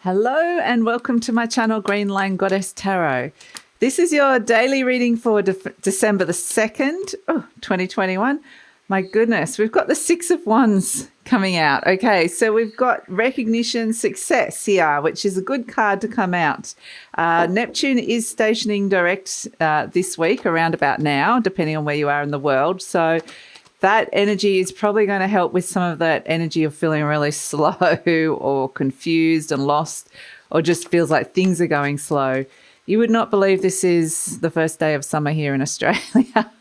Hello and welcome to my channel, GreenLion Goddess Tarot. This is your daily reading for December the 2nd, 2021. My goodness, we've got the Six of Wands coming out. Okay, so we've got recognition, success here, which is a good card to come out. Neptune is stationing direct this week, around about now, depending on where you are in the world. So that energy is probably going to help with some of that energy of feeling really slow or confused and lost, or just feels like things are going slow. You would not believe this is the first day of summer here in Australia.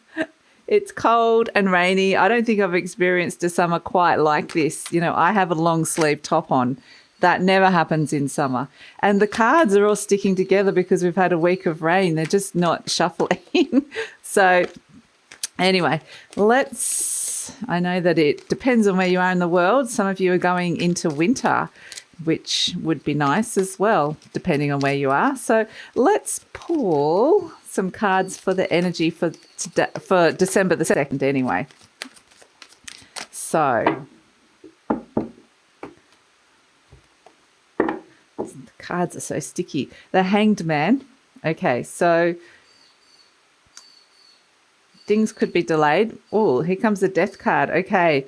It's cold and rainy. I don't think I've experienced a summer quite like this. You know, I have a long sleeve top on. That never happens in summer. And the cards are all sticking together because we've had a week of rain. They're just not shuffling. So anyway, I know that it depends on where you are in the world. Some of you are going into winter, which would be nice as well, depending on where you are. So let's pull some cards for the energy for December the 2nd anyway. So the cards are so sticky. The Hanged Man. Okay, so things could be delayed. Oh, here comes the Death card. Okay,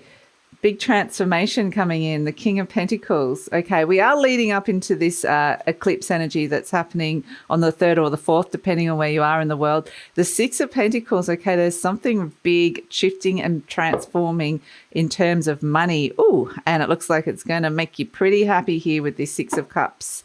big transformation coming in. The King of Pentacles. Okay, we are leading up into this eclipse energy that's happening on the 3rd or the 4th, depending on where you are in the world. The Six of Pentacles. Okay, there's something big shifting and transforming in terms of money. Oh, and it looks like it's going to make you pretty happy here with this Six of Cups.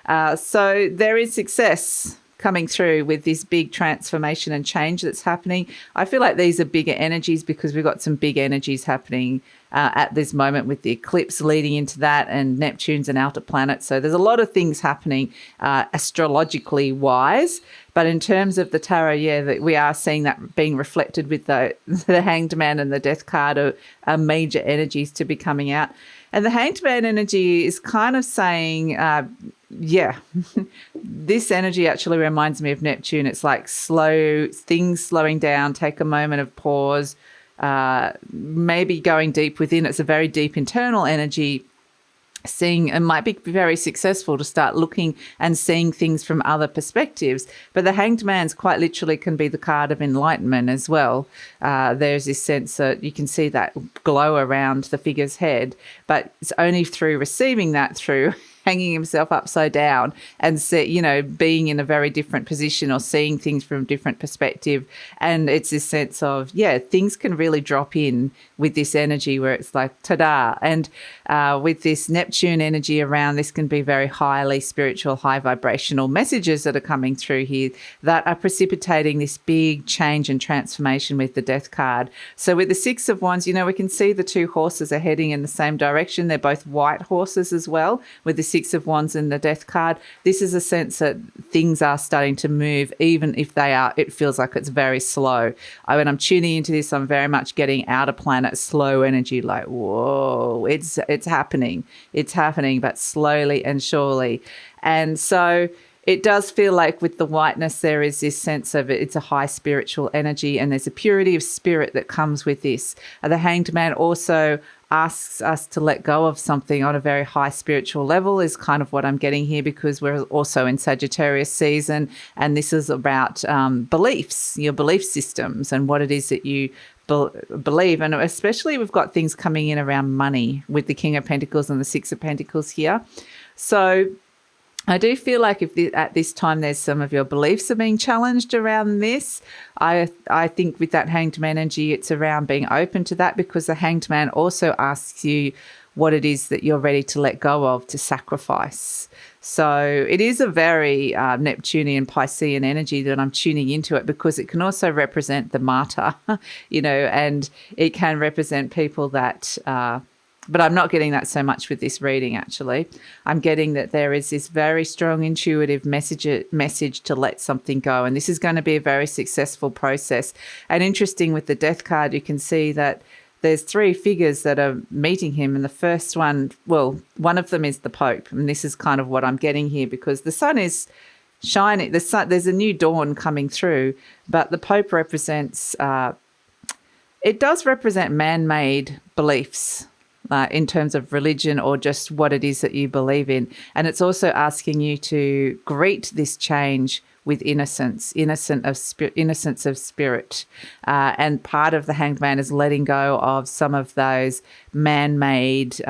So there is success coming through with this big transformation and change that's happening. I feel like these are bigger energies because we've got some big energies happening at this moment with the eclipse leading into that, and Neptune's an outer planet. So there's a lot of things happening astrologically wise. But in terms of the tarot, yeah, that we are seeing that being reflected with the Hanged Man and the Death card are major energies to be coming out. And the Hanged Man energy is kind of saying, yeah, this energy actually reminds me of Neptune. It's like things slowing down, take a moment of pause, maybe going deep within. It's a very deep internal energy. It might be very successful to start looking and seeing things from other perspectives. But the Hanged Man's quite literally can be the card of enlightenment as well. There's this sense that you can see that glow around the figure's head, but it's only through receiving that, through hanging himself upside down and being in a very different position or seeing things from a different perspective. And it's this sense of, yeah, things can really drop in with this energy where it's like, ta-da. And with this Neptune energy around, this can be very highly spiritual, high vibrational messages that are coming through here that are precipitating this big change and transformation with the Death card. So with the Six of Wands, we can see the two horses are heading in the same direction. They're both white horses as well, with the Six of Wands and the Death card. This is a sense that things are starting to move, even if it feels like it's very slow. When I'm tuning into this, I'm very much getting outer planet slow energy, like, whoa, it's happening. It's happening, but slowly and surely. And so it does feel like with the whiteness, there is this sense of it's a high spiritual energy, and there's a purity of spirit that comes with this. The Hanged Man also asks us to let go of something on a very high spiritual level, is kind of what I'm getting here, because we're also in Sagittarius season, and this is about beliefs, your belief systems, and what it is that you believe. And especially we've got things coming in around money with the King of Pentacles and the Six of Pentacles here. So I do feel like at this time there's some of your beliefs are being challenged around this. I think with that Hanged Man energy, it's around being open to that, because the Hanged Man also asks you what it is that you're ready to let go of, to sacrifice. So it is a very Neptunian, Piscean energy that I'm tuning into it, because it can also represent the martyr, and it can represent people that but I'm not getting that so much with this reading, actually. I'm getting that there is this very strong intuitive message to let something go. And this is going to be a very successful process. And interesting, with the Death card, you can see that there's three figures that are meeting him. And the first one, one of them is the Pope. And this is kind of what I'm getting here, because the sun is shining. There's a new dawn coming through. But the Pope represents, it does represent man-made beliefs. in terms of religion or just what it is that you believe in. And it's also asking you to greet this change with innocence, innocence of spirit. And part of the Hanged Man is letting go of some of those man-made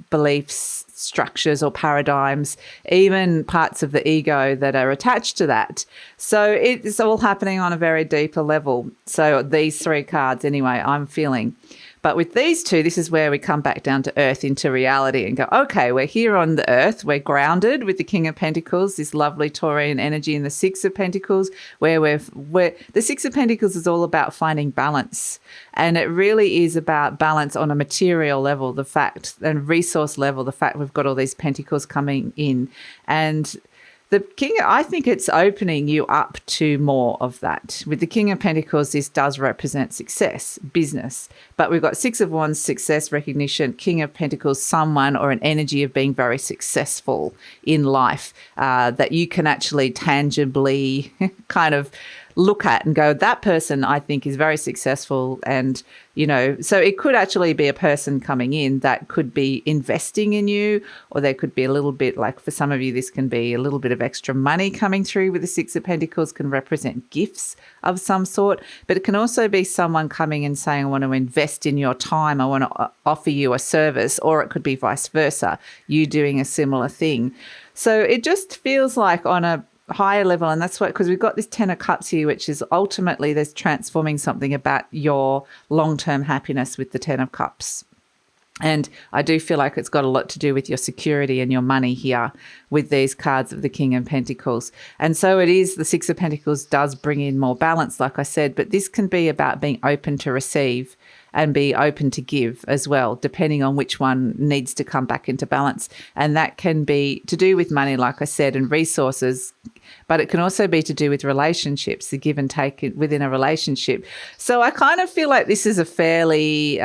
beliefs, structures or paradigms, even parts of the ego that are attached to that. So it's all happening on a very deeper level. So these 3 cards anyway, I'm feeling. But with these 2, this is where we come back down to earth, into reality, and go, okay, we're here on the earth. We're grounded with the King of Pentacles, this lovely Taurian energy, and the 6 of Pentacles, where the 6 of Pentacles is all about finding balance. And it really is about balance on a material level, the fact, and resource level, the fact we've got all these pentacles coming in. And the King, I think it's opening you up to more of that. With the King of Pentacles, this does represent success, business. But we've got 6 of Wands, success, recognition, King of Pentacles, someone or an energy of being very successful in life that you can actually tangibly kind of look at and go, that person I think is very successful. And, you know, so it could actually be a person coming in that could be investing in you, or there could be a little bit, like for some of you, this can be a little bit of extra money coming through with the 6 of Pentacles, can represent gifts of some sort. But it can also be someone coming and saying, I want to invest in your time, I want to offer you a service, or it could be vice versa, you doing a similar thing. So it just feels like on a higher level, and that's what, because we've got this 10 of Cups here, which is ultimately there's transforming something about your long-term happiness with the 10 of Cups. And I do feel like it's got a lot to do with your security and your money here with these cards of the King of Pentacles. And so it is, the 6 of Pentacles does bring in more balance, like I said, but this can be about being open to receive and be open to give as well, depending on which one needs to come back into balance. And that can be to do with money, like I said, and resources, but it can also be to do with relationships, the give and take within a relationship. So I kind of feel like this is a fairly,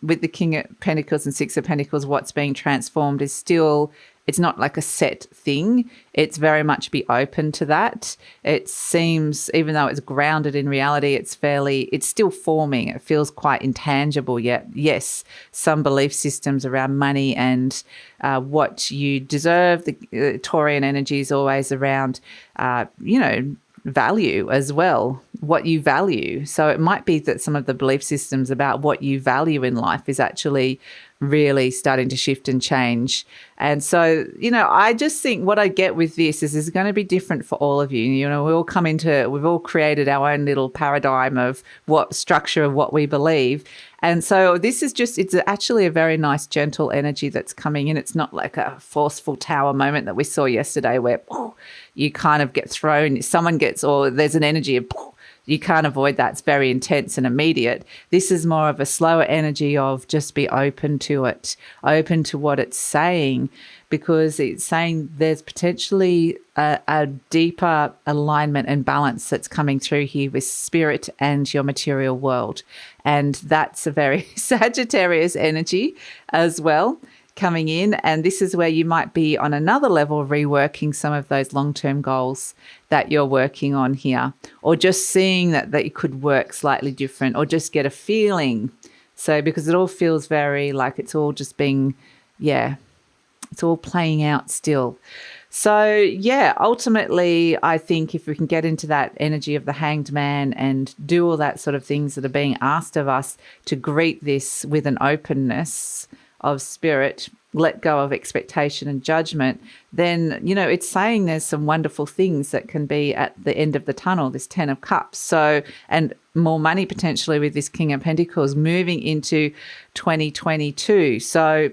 with the King of Pentacles and 6 of Pentacles, what's being transformed is still, it's not like a set thing. It's very much be open to that. It seems, even though it's grounded in reality, it's still forming. It feels quite intangible yet. Yes, some belief systems around money and what you deserve. The Taurian energy is always around, value as well, what you value. So it might be that some of the belief systems about what you value in life is actually really starting to shift and change. And so, I just think what I get with this is going to be different for all of you. We've all created our own little paradigm of what structure of what we believe. And so this is it's actually a very nice, gentle energy that's coming in. It's not like a forceful tower moment that we saw yesterday where you kind of get thrown, or there's an energy of, you can't avoid that. It's very intense and immediate. This is more of a slower energy of just be open to it, open to what it's saying, because it's saying there's potentially a deeper alignment and balance that's coming through here with spirit and your material world. And that's a very Sagittarius energy as well coming in. And this is where you might be on another level reworking some of those long-term goals that you're working on here, or just seeing that it could work slightly different, or just get a feeling. So because it all feels very like it's all just being, it's all playing out still. So, ultimately, I think if we can get into that energy of the Hanged Man and do all that sort of things that are being asked of us to greet this with an openness of spirit, let go of expectation and judgment, then, it's saying there's some wonderful things that can be at the end of the tunnel, this 10 of Cups. So, and more money potentially with this King of Pentacles moving into 2022. So,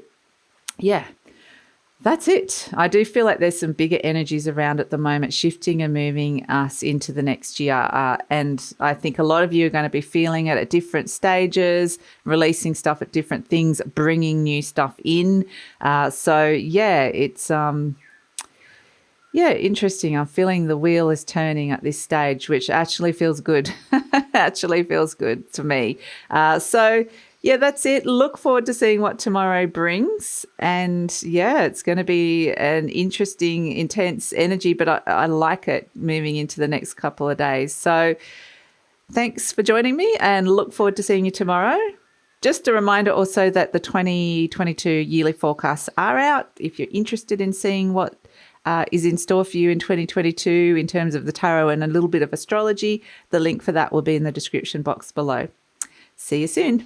that's it. I do feel like there's some bigger energies around at the moment, shifting and moving us into the next year. And I think a lot of you are going to be feeling it at different stages, releasing stuff at different things, bringing new stuff in. It's interesting. I'm feeling the wheel is turning at this stage, which actually feels good. Actually feels good to me. That's it. Look forward to seeing what tomorrow brings. And it's going to be an interesting, intense energy, but I like it moving into the next couple of days. So thanks for joining me, and look forward to seeing you tomorrow. Just a reminder also that the 2022 yearly forecasts are out. If you're interested in seeing what is in store for you in 2022 in terms of the tarot and a little bit of astrology, the link for that will be in the description box below. See you soon.